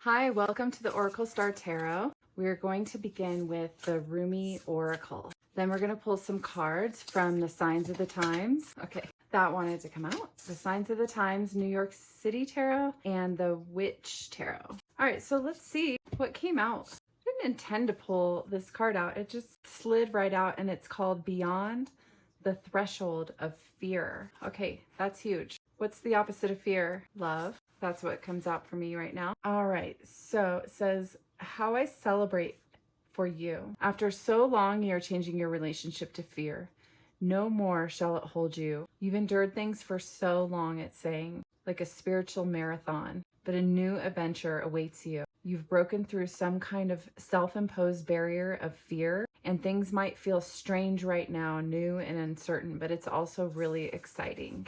Hi, welcome to the Oracle Star Tarot. We're going to begin with the Rumí Oracle. Then we're going to pull some cards from the Signs of the Times. Okay, that wanted to come out. The Signs of the Times, New York City Tarot, and the Witch Tarot. All right, so let's see what came out. I didn't intend to pull this card out. It just slid right out, and it's called Beyond the Threshold of Fear. Okay, that's huge. What's the opposite of fear? Love. That's what comes out for me right now. All right, so it says, how I celebrate for you. After so long, you're changing your relationship to fear. No more shall it hold you. You've endured things for so long, it's saying, like a spiritual marathon, but a new adventure awaits you. You've broken through some kind of self-imposed barrier of fear, and things might feel strange right now, new and uncertain, but it's also really exciting.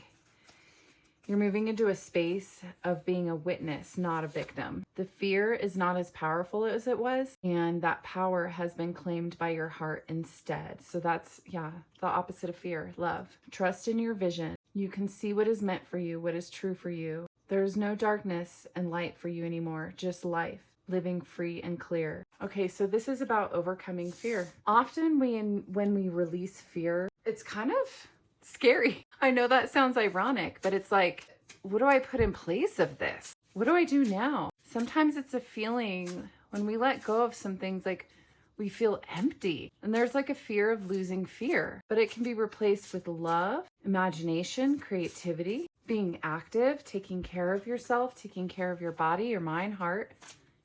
You're moving into a space of being a witness, not a victim. The fear is not as powerful as it was, and that power has been claimed by your heart instead. So that's, the opposite of fear, love. Trust in your vision. You can see what is meant for you, what is true for you. There's no darkness and light for you anymore, just life, living free and clear. Okay, so this is about overcoming fear. Often when we release fear, it's kind of scary. I know that sounds ironic, but it's like, what do I put in place of this? What do I do now? Sometimes it's a feeling when we let go of some things, like we feel empty, and there's like a fear of losing fear, but it can be replaced with love, imagination, creativity, being active, taking care of yourself, taking care of your body, your mind, heart,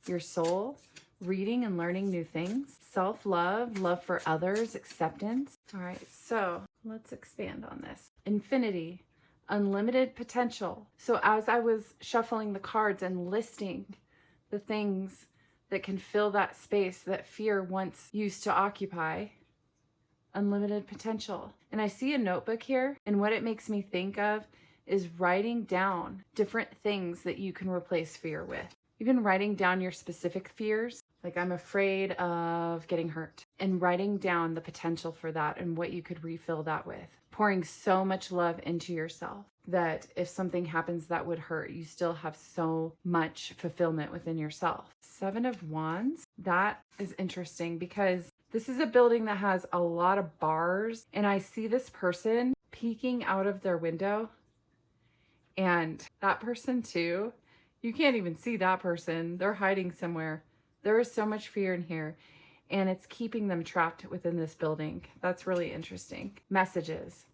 your soul, reading and learning new things, self-love, love for others, acceptance. All right, so let's expand on this. Infinity, unlimited potential. So as I was shuffling the cards and listing the things that can fill that space that fear once used to occupy, unlimited potential. And I see a notebook here, and what it makes me think of is writing down different things that you can replace fear with. Even writing down your specific fears, like I'm afraid of getting hurt, and writing down the potential for that and what you could refill that with. Pouring so much love into yourself that if something happens that would hurt, you still have so much fulfillment within yourself. 7 of Wands, that is interesting because this is a building that has a lot of bars, and I see this person peeking out of their window, and that person too, you can't even see that person. They're hiding somewhere. There is so much fear in here, and it's keeping them trapped within this building. That's really interesting. Messages.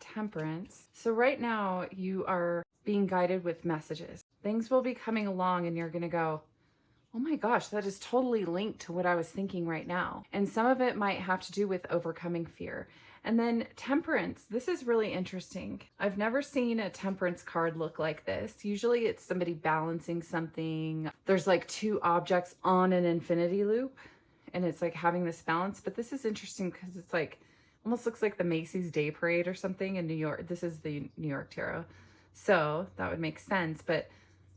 Temperance. So right now you are being guided with messages. Things will be coming along and you're going to go, oh my gosh, that is totally linked to what I was thinking right now. And some of it might have to do with overcoming fear. And then temperance, this is really interesting. I've never seen a temperance card look like this. Usually it's somebody balancing something. There's like 2 objects on an infinity loop, and it's like having this balance. But this is interesting because it's like, almost looks like the Macy's Day Parade or something in New York. This is the New York Tarot. So that would make sense. But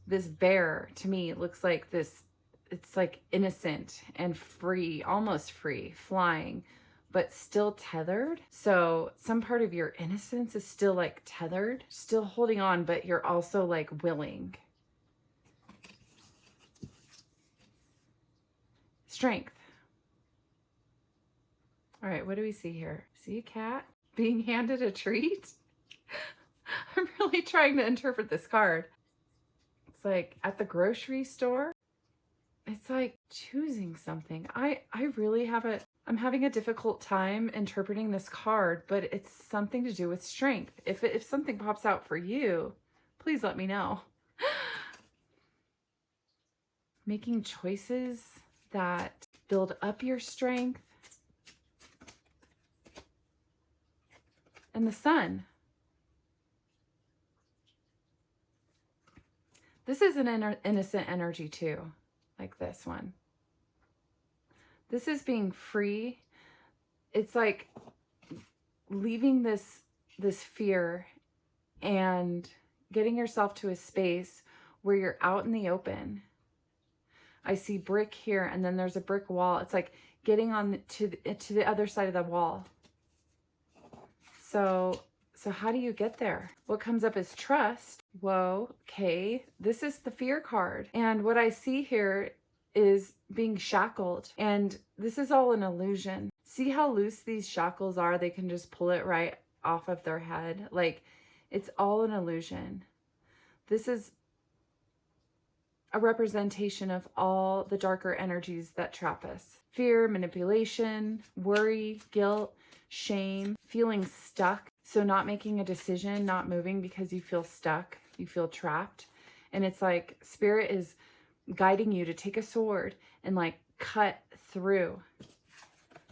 this bear, to me, it looks like this, it's like innocent and free, almost free, flying, but still tethered. So some part of your innocence is still like tethered, still holding on, but you're also like willing. Strength. All right, what do we see here? See a cat being handed a treat? I'm really trying to interpret this card. It's like at the grocery store. It's like choosing something. I really I'm having a difficult time interpreting this card, but it's something to do with strength. If something pops out for you, please let me know. Making choices that build up your strength. And the Sun. This is an innocent energy too, like this one. This is being free. It's like leaving this fear and getting yourself to a space where you're out in the open. I see brick here, and then there's a brick wall. It's like getting on to the other side of the wall. So how do you get there? What comes up is trust. whoa, okay, this is the fear card. And what I see here is being shackled. And this is all an illusion. See how loose these shackles are? They can just pull it right off of their head. Like, it's all an illusion. This is a representation of all the darker energies that trap us. Fear, manipulation, worry, guilt, shame, feeling stuck. So not making a decision, not moving because you feel stuck, you feel trapped. And it's like Spirit is guiding you to take a sword and like cut through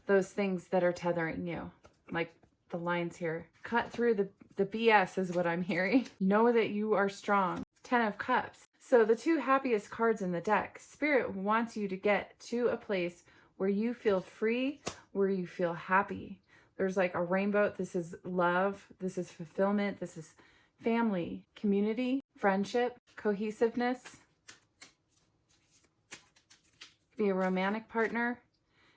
those things that are tethering you. Like the lines here. Cut through the BS is what I'm hearing. Know that you are strong. 10 of Cups. So the two happiest cards in the deck. Spirit wants you to get to a place where you feel free, where you feel happy. There's like a rainbow. This is love. This is fulfillment. This is family, community, friendship, cohesiveness. Be a romantic partner.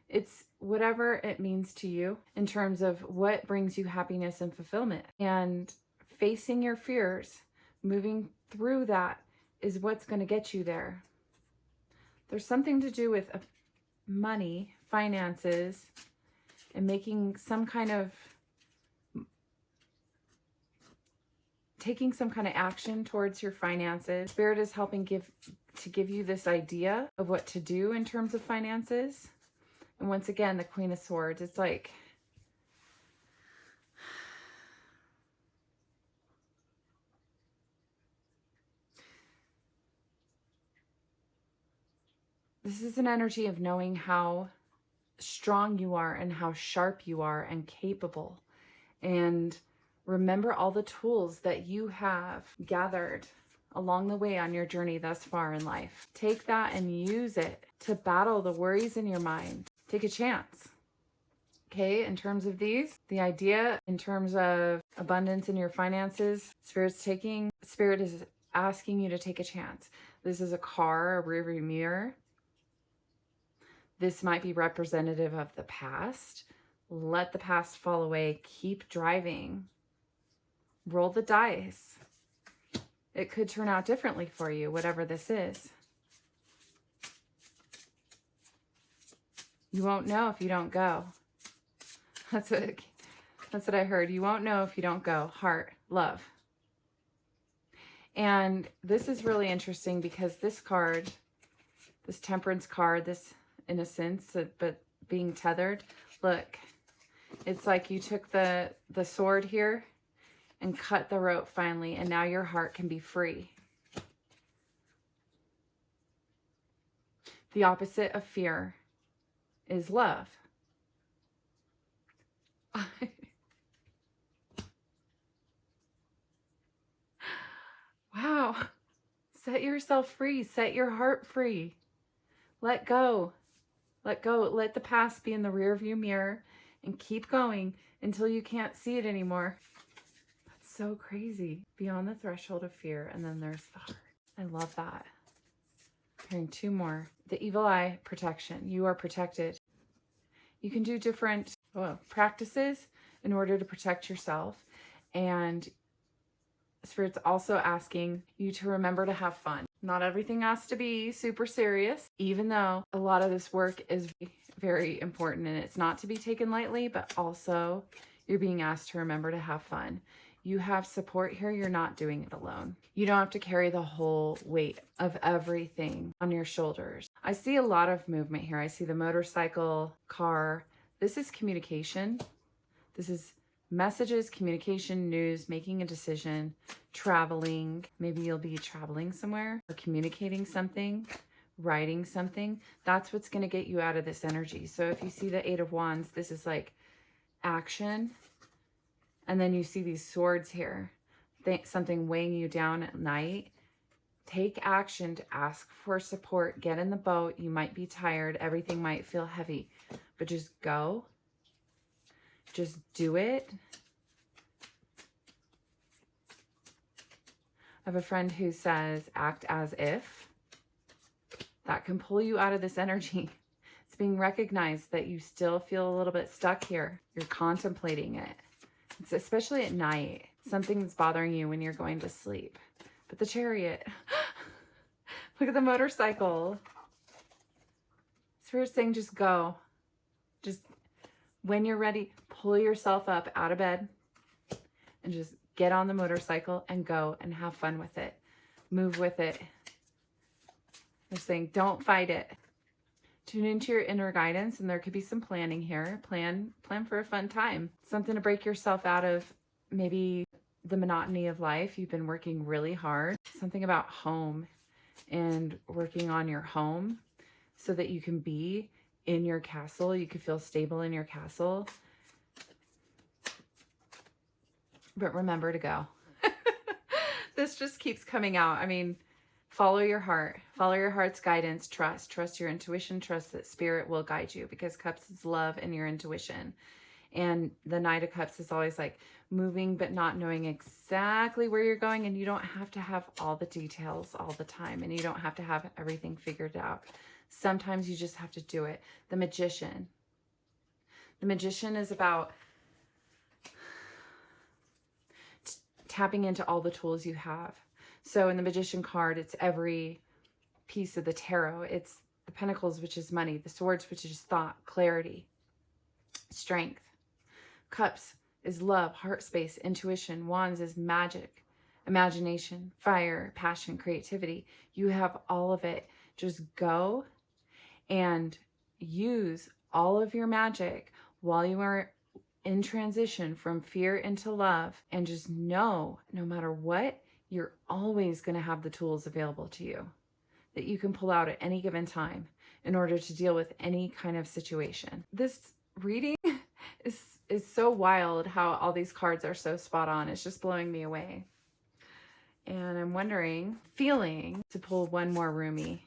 It's whatever it means to you in terms of what brings you happiness and fulfillment. And facing your fears, moving through that is what's going to get you there. There's something to do with money, finances, and making some kind of, taking some kind of action towards your finances. Spirit is helping give you this idea of what to do in terms of finances. And once again, the Queen of Swords, it's like, this is an energy of knowing how strong you are and how sharp you are and capable. And remember all the tools that you have gathered along the way on your journey thus far in life. Take that and use it to battle the worries in your mind. Take a chance. Okay, in terms of these, the idea in terms of abundance in your finances, Spirit is asking you to take a chance. This is a car, a rearview mirror. This might be representative of the past. Let the past fall away. Keep driving. Roll the dice. It could turn out differently for you, whatever this is. You won't know if you don't go. That's what I heard. You won't know if you don't go. Heart, love. And this is really interesting because this card, this Temperance card, this innocence, but being tethered, look, it's like you took the sword here and cut the rope finally, and now your heart can be free. The opposite of fear is love. Wow. Set yourself free. Set your heart free. Let go. Let go. Let the past be in the rearview mirror and keep going until you can't see it anymore. That's so crazy. Beyond the threshold of fear, and then there's the heart. I love that. Hearing two more. The evil eye protection. You are protected. You can do different practices in order to protect yourself. And Spirit's also asking you to remember to have fun. Not everything has to be super serious, even though a lot of this work is very important and it's not to be taken lightly, but also you're being asked to remember to have fun. You have support here. You're not doing it alone. You don't have to carry the whole weight of everything on your shoulders. I see a lot of movement here. I see the motorcycle, car. This is communication. This is messages, communication, news, making a decision, traveling. Maybe you'll be traveling somewhere or communicating something, writing something. That's what's going to get you out of this energy. So if you see the Eight of Wands, this is like action. And then you see these swords here, something weighing you down at night. Take action to ask for support. Get in the boat. You might be tired. Everything might feel heavy, but just go. Just do it. I have a friend who says, act as if. That can pull you out of this energy. It's being recognized that you still feel a little bit stuck here. You're contemplating it. It's especially at night, something that's bothering you when you're going to sleep. But the Chariot, look at the motorcycle. Spirit's saying just go. Just when you're ready, pull yourself up out of bed and just get on the motorcycle and go and have fun with it. Move with it. They're saying don't fight it. Tune into your inner guidance, and there could be some planning here. Plan for a fun time. Something to break yourself out of maybe the monotony of life. You've been working really hard. Something about home and working on your home so that you can be in your castle. You can feel stable in your castle. But remember to go. This just keeps coming out. I mean, follow your heart. Follow your heart's guidance. Trust your intuition. Trust that Spirit will guide you, because Cups is love and your intuition. And the Knight of Cups is always like moving but not knowing exactly where you're going. And you don't have to have all the details all the time. And you don't have to have everything figured out. Sometimes you just have to do it. The Magician. The Magician is about tapping into all the tools you have. So in the Magician card, it's every piece of the tarot. It's the Pentacles, which is money. The Swords, which is thought, clarity, strength. Cups is love, heart space, intuition. Wands is magic, imagination, fire, passion, creativity. You have all of it. Just go and use all of your magic while you are in transition from fear into love, and just know, no matter what, you're always going to have the tools available to you that you can pull out at any given time in order to deal with any kind of situation. This reading is so wild how all these cards are so spot on. It's just blowing me away. And I'm feeling to pull one more Rumí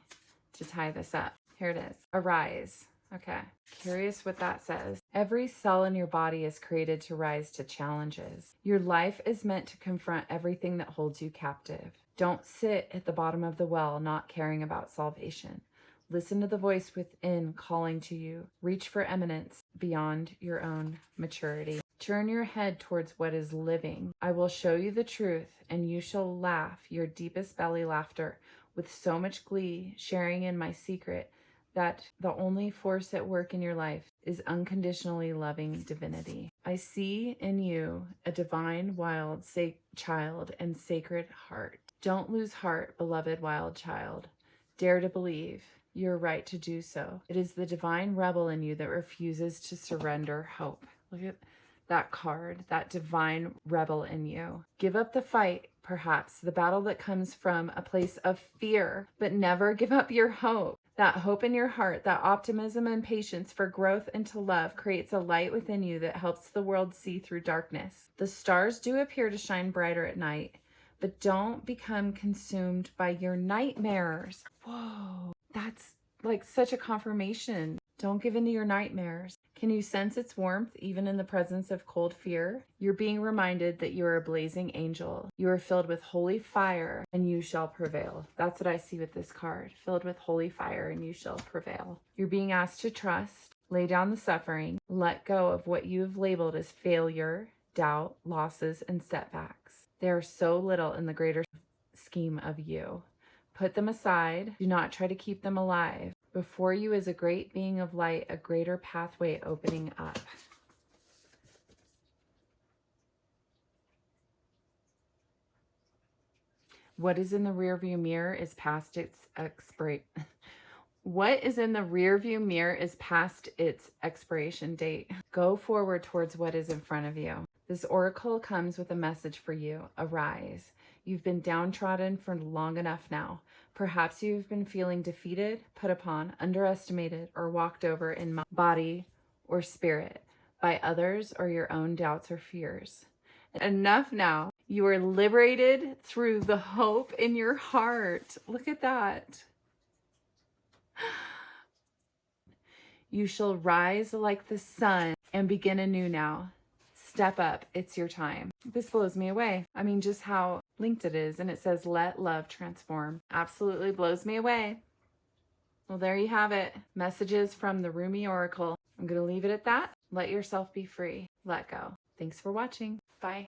to tie this up. Here it is. Arise. Okay. Curious what that says. Every cell in your body is created to rise to challenges. Your life is meant to confront everything that holds you captive. Don't sit at the bottom of the well not caring about salvation. Listen to the voice within calling to you. Reach for eminence beyond your own maturity. Turn your head towards what is living. I will show you the truth, and you shall laugh your deepest belly laughter with so much glee, sharing in my secret that the only force at work in your life is unconditionally loving divinity. I see in you a divine, wild, child and sacred heart. Don't lose heart, beloved wild child. Dare to believe. You're right to do so. It is the divine rebel in you that refuses to surrender hope. Look at that card, that divine rebel in you. Give up the fight, perhaps, the battle that comes from a place of fear, but never give up your hope. That hope in your heart, that optimism and patience for growth into love creates a light within you that helps the world see through darkness. The stars do appear to shine brighter at night, but don't become consumed by your nightmares. Whoa, that's like such a confirmation. Don't give in to your nightmares. Can you sense its warmth even in the presence of cold fear? You're being reminded that you are a blazing angel. You are filled with holy fire and you shall prevail. That's what I see with this card. Filled with holy fire and you shall prevail. You're being asked to trust, lay down the suffering, let go of what you have labeled as failure, doubt, losses, and setbacks. They are so little in the greater scheme of you. Put them aside. Do not try to keep them alive. Before you is a great being of light, a greater pathway opening up. What is in the rearview mirror is past its What is in the rearview mirror is past its expiration date. Go forward towards what is in front of you. This oracle comes with a message for you. Arise. You've been downtrodden for long enough now. Perhaps you've been feeling defeated, put upon, underestimated, or walked over in body or spirit by others or your own doubts or fears. Enough now. You are liberated through the hope in your heart. Look at that. You shall rise like the sun and begin anew now. Step up. It's your time. This blows me away. I mean, just how linked it is. And it says, let love transform. Absolutely blows me away. Well, there you have it. Messages from the Rumí Oracle. I'm going to leave it at that. Let yourself be free. Let go. Thanks for watching. Bye.